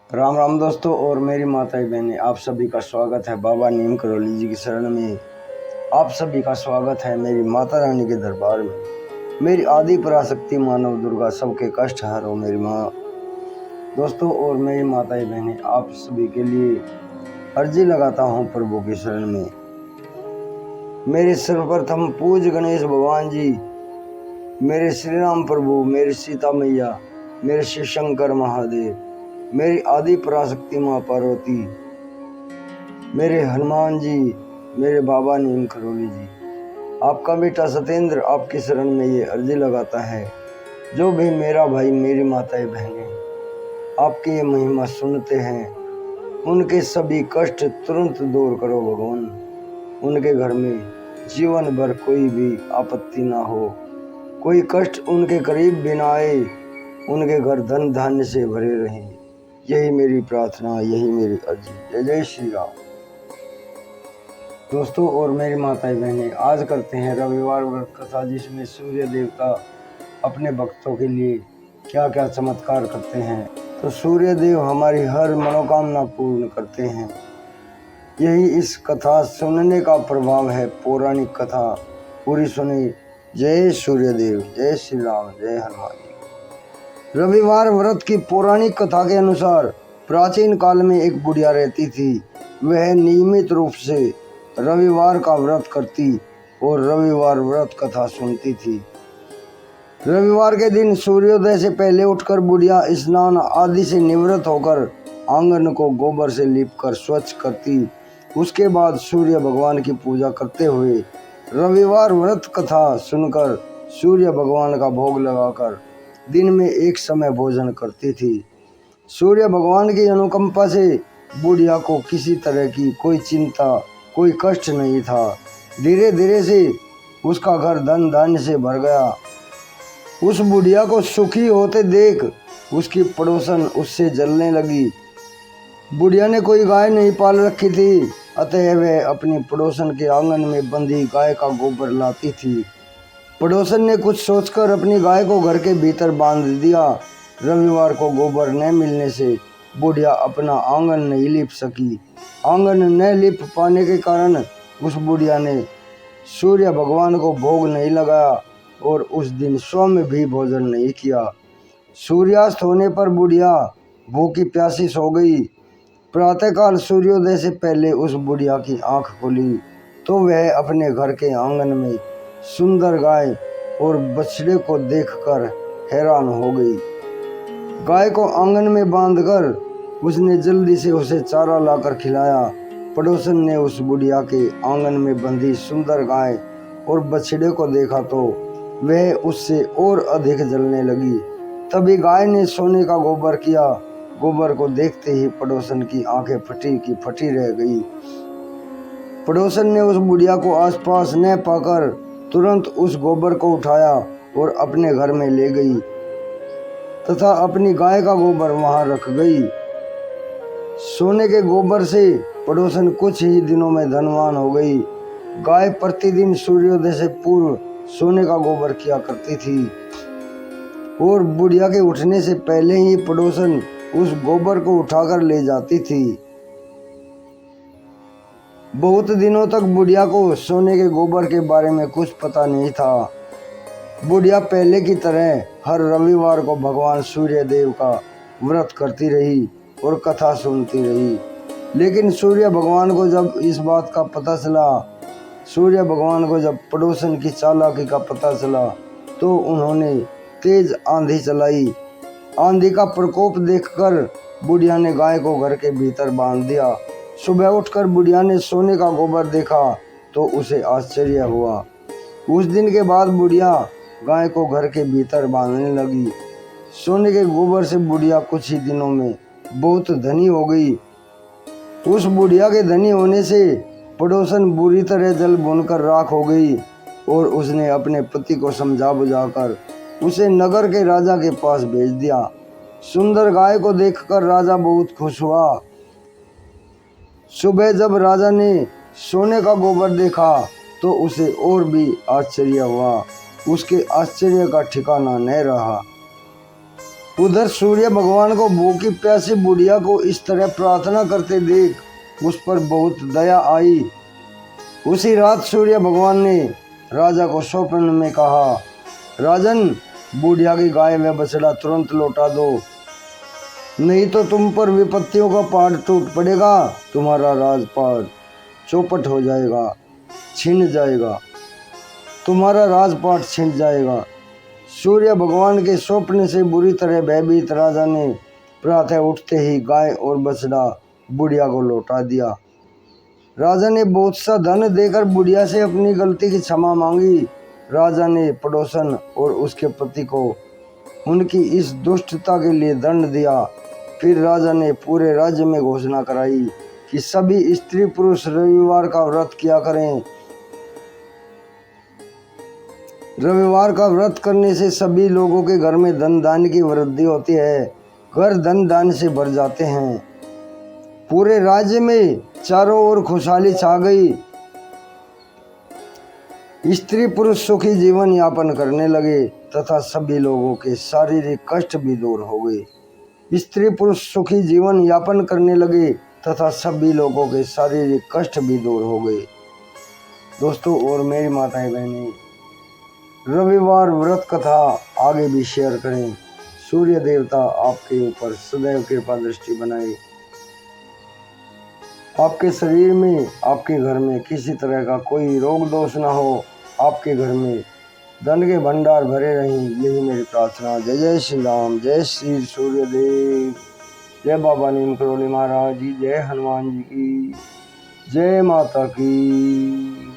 राम राम दोस्तों और मेरी माताएं बहनें, आप सभी का स्वागत है बाबा नीम करौली जी की शरण में। आप सभी का स्वागत है मेरी माता रानी के दरबार में। मेरी आदि पराशक्ति मानव दुर्गा सबके कष्ट हरो मेरी माँ। दोस्तों और मेरी माताएं बहनें, आप सभी के लिए अर्जी लगाता हूँ प्रभु की शरण में। मेरे सर्वप्रथम पूज्य गणेश भगवान जी, मेरे श्री राम प्रभु, मेरी सीता मैया, मेरे शिव शंकर महादेव, मेरी आदि पराशक्ति माँ पार्वती, मेरे हनुमान जी, मेरे बाबा नीम करौली जी, आपका बेटा सत्येंद्र आपकी शरण में ये अर्जी लगाता है। जो भी मेरा भाई मेरी माताएं बहनें आपकी ये महिमा सुनते हैं, उनके सभी कष्ट तुरंत दूर करो भगवान। उनके घर में जीवन भर कोई भी आपत्ति ना हो, कोई कष्ट उनके करीब भी ना आए, उनके घर धन धान्य से भरे रहें। यही मेरी प्रार्थना, यही मेरी अर्जी। जय जय श्री राम। दोस्तों और मेरी माताएं बहनें, आज करते हैं रविवार व्रत कथा, जिसमें सूर्य देवता अपने भक्तों के लिए क्या क्या चमत्कार करते हैं। तो सूर्य देव हमारी हर मनोकामना पूर्ण करते हैं। यही इस कथा सुनने का प्रभाव है। पौराणिक कथा पूरी सुनी। जय सूर्य देव, जय श्री राम, जय हनुमान जी। रविवार व्रत की पौराणिक कथा के अनुसार प्राचीन काल में एक बुढ़िया रहती थी। वह नियमित रूप से रविवार का व्रत करती और रविवार व्रत कथा सुनती थी। रविवार के दिन सूर्योदय से पहले उठकर बुढ़िया स्नान आदि से निवृत्त होकर आंगन को गोबर से लीपकर स्वच्छ करती। उसके बाद सूर्य भगवान की पूजा करते हुए रविवार व्रत कथा सुनकर सूर्य भगवान का भोग लगाकर दिन में एक समय भोजन करती थी। सूर्य भगवान की अनुकंपा से बुढ़िया को किसी तरह की कोई चिंता, कोई कष्ट नहीं था। धीरे धीरे से उसका घर धन धान्य से भर गया। उस बुढ़िया को सुखी होते देख उसकी पड़ोसन उससे जलने लगी। बुढ़िया ने कोई गाय नहीं पाल रखी थी, अतः वह अपनी पड़ोसन के आंगन में बंधी गाय का गोबर लाती थी। पड़ोसन ने कुछ सोचकर अपनी गाय को घर के भीतर बांध दिया। रविवार को गोबर न मिलने से बुढ़िया अपना आंगन नहीं लीप सकी। आंगन न लीप पाने के कारण उस बुढ़िया ने सूर्य भगवान को भोग नहीं लगाया और उस दिन स्वयं भी भोजन नहीं किया। सूर्यास्त होने पर बुढ़िया भूखी प्यासी सो गई। प्रातःकाल सूर्योदय से पहले उस बुढ़िया की आंख खुली तो वह अपने घर के आंगन में सुंदर गाय और बछड़े को देखकर हैरान हो गई। गाय को आंगन में बांधकर उसने जल्दी से उसे चारा लाकर खिलाया। पड़ोसन ने उस बुढ़िया के आंगन में बंधी सुंदर गाय और बछड़े को देखा तो वह उससे और अधिक जलने लगी। तभी गाय ने सोने का गोबर किया। गोबर को देखते ही पड़ोसन की आंखें फटी की फटी रह गई। पड़ोसन ने उस बुढ़िया को आसपास न पाकर तुरंत उस गोबर को उठाया और अपने घर में ले गई तथा अपनी गाय का गोबर वहां रख गई। सोने के गोबर से पड़ोसन कुछ ही दिनों में धनवान हो गई। गाय प्रतिदिन सूर्योदय से पूर्व सोने का गोबर किया करती थी और बुढ़िया के उठने से पहले ही पड़ोसन उस गोबर को उठाकर ले जाती थी। बहुत दिनों तक बुढ़िया को सोने के गोबर के बारे में कुछ पता नहीं था। बुढ़िया पहले की तरह हर रविवार को भगवान सूर्य देव का व्रत करती रही और कथा सुनती रही। लेकिन सूर्य भगवान को जब इस बात का पता चला, सूर्य भगवान को जब पड़ोसन की चालाकी का पता चला तो उन्होंने तेज आंधी चलाई। आंधी का प्रकोप देखकर बुढ़िया ने गाय को घर के भीतर बांध दिया। सुबह उठकर बुढ़िया ने सोने का गोबर देखा तो उसे आश्चर्य हुआ। उस दिन के बाद बुढ़िया गाय को घर के भीतर बांधने लगी। सोने के गोबर से बुढ़िया कुछ ही दिनों में बहुत धनी हो गई। उस बुढ़िया के धनी होने से पड़ोसन बुरी तरह जल भुनकर राख हो गई और उसने अपने पति को समझा बुझाकर उसे नगर के राजा के पास भेज दिया। सुंदर गाय को देखकर राजा बहुत खुश हुआ। सुबह जब राजा ने सोने का गोबर देखा तो उसे और भी आश्चर्य हुआ। उसके आश्चर्य का ठिकाना न रहा। उधर सूर्य भगवान को भूखी प्यासी बुढ़िया को इस तरह प्रार्थना करते देख उस पर बहुत दया आई। उसी रात सूर्य भगवान ने राजा को स्वप्न में कहा, राजन, बुढ़िया की गाय व बछड़ा तुरंत लौटा दो, नहीं तो तुम पर विपत्तियों का पहाड़ टूट पड़ेगा, तुम्हारा राजपाट चौपट हो जाएगा, छिन जाएगा, तुम्हारा राजपाट छिन जाएगा। सूर्य भगवान के स्वप्न से बुरी तरह भयभीत राजा ने प्रातः उठते ही गाय और बछड़ा बुढ़िया को लौटा दिया। राजा ने बहुत सा धन देकर बुढ़िया से अपनी गलती की क्षमा मांगी। राजा ने पड़ोसन और उसके पति को उनकी इस दुष्टता के लिए दंड दिया। फिर राजा ने पूरे राज्य में घोषणा कराई कि सभी स्त्री पुरुष रविवार का व्रत किया करें। रविवार का व्रत करने से सभी लोगों के घर में धन दान की वृद्धि होती है, घर धन दान से भर जाते हैं। पूरे राज्य में चारों ओर खुशहाली छा गई। स्त्री पुरुष सुखी जीवन यापन करने लगे तथा सभी लोगों के शारीरिक कष्ट भी दूर हो गए। स्त्री पुरुष सुखी जीवन यापन करने लगे तथा सभी लोगों के शारीरिक कष्ट भी दूर हो गए। दोस्तों और मेरी माताएं बहनें, रविवार व्रत कथा आगे भी शेयर करें। सूर्य देवता आपके ऊपर सदैव कृपा दृष्टि बनाए, आपके शरीर में, आपके घर में किसी तरह का कोई रोग दोष ना हो, आपके घर में धन के भंडार भरे रहें, यही मेरी प्रार्थना। जय जय श्री राम, जय श्री सूर्यदेव, जय बाबा नीम करोली महाराज जी, जय हनुमान जी की, जय माता की।